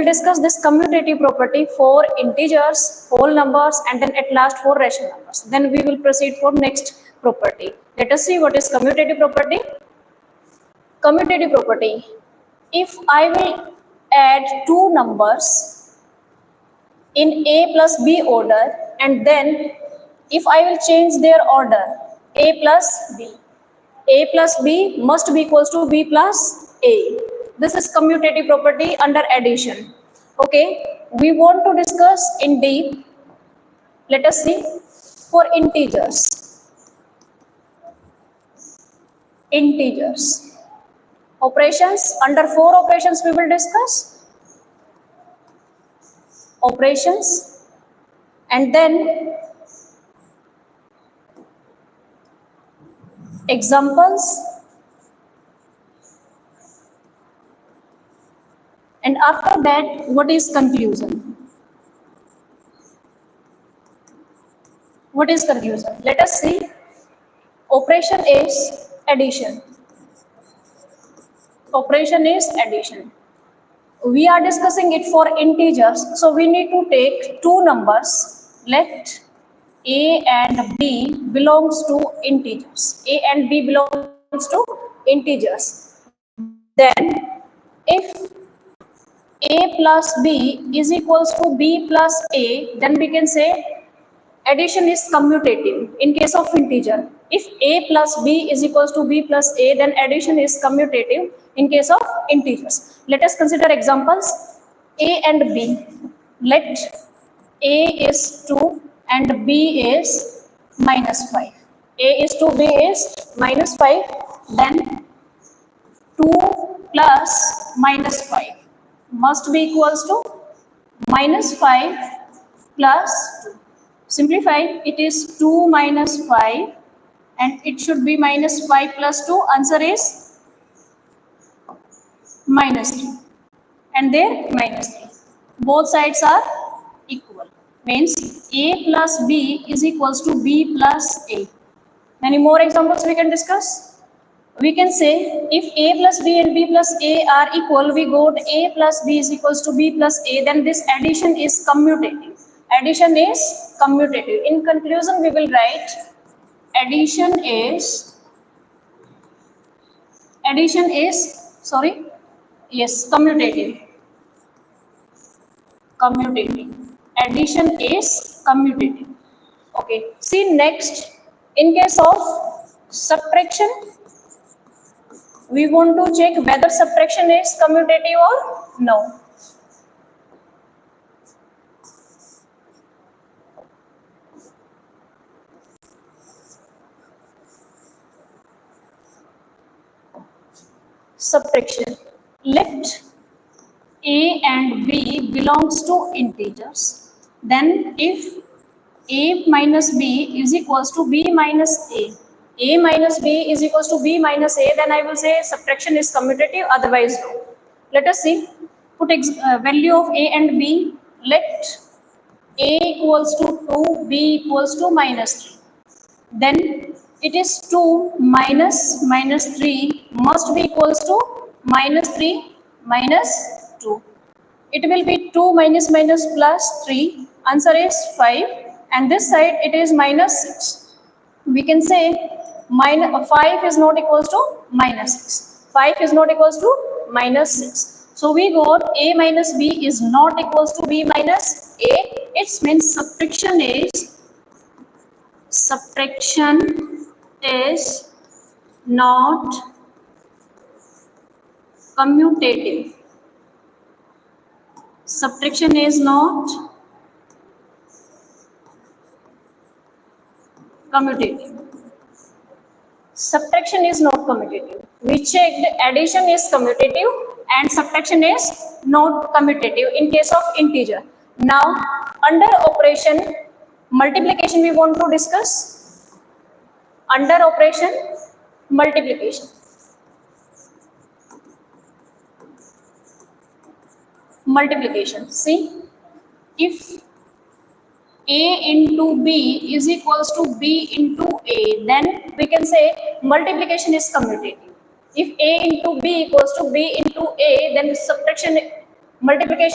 will discuss this commutative property for integers, whole numbers, and then at last for rational numbers. Then we will proceed for next property. Let us see what is commutative property. Commutative property. If I will add two numbers in A plus B order, and then if I will change their order, A plus B must be equals to B plus A. This is commutative property under addition. Okay, we want to discuss in deep. Let us see for integers. Integers. Operations, under 4 operations we will discuss. Operations, and then examples, and after that what is conclusion? What is conclusion? Let us see. Operation is addition. Operation is addition. We are discussing it for integers, so we need to take two numbers. Let A and B belongs to integers. A and B belongs to integers. Then if A plus B is equals to B plus A, then we can say addition is commutative in case of integer. If A plus B is equals to B plus A, then addition is commutative in case of integers. Let us consider examples. A and B. Let A is 2 and B is -5. A is 2, B is -5. Then 2 plus -5 must be equals to -5 plus 2. Simplify, it is 2 minus 5 and it should be -5 plus 2. Answer is -3, and there -3. Both sides are equal. Means A plus B is equals to B plus A. Many more examples we can discuss. We can say if A plus B and B plus A are equal, we got A plus B is equals to B plus A, then this addition is commutative. Addition is commutative. In conclusion, we will write addition is commutative. Commutative. Addition is commutative. Okay. See next, in case of subtraction, we want to check whether subtraction is commutative or no. Subtraction. Let A and B belongs to integers. Then if A minus B is equals to B minus A minus B is equals to B minus A, then I will say subtraction is commutative, otherwise no. Let us see. Put value of A and B. Let A equals to 2, B equals to -3. Then it is 2 minus -3 must be equals to -3 minus 2. It will be 2 minus plus 3. Answer is 5. And this side it is -6. We can say 5 is not equals to -6. 5 is not equals to -6. So we got A minus B is not equals to B minus A. It means subtraction is not commutative. Subtraction is not commutative. Subtraction is not commutative. We checked addition is commutative and subtraction is not commutative in case of integer. Now under operation, multiplication we want to discuss. Under operation, multiplication. Multiplication. See, if A into B is equals to B into A, then we can say multiplication is commutative. If A into B equals to B into A, then subtraction, multiplication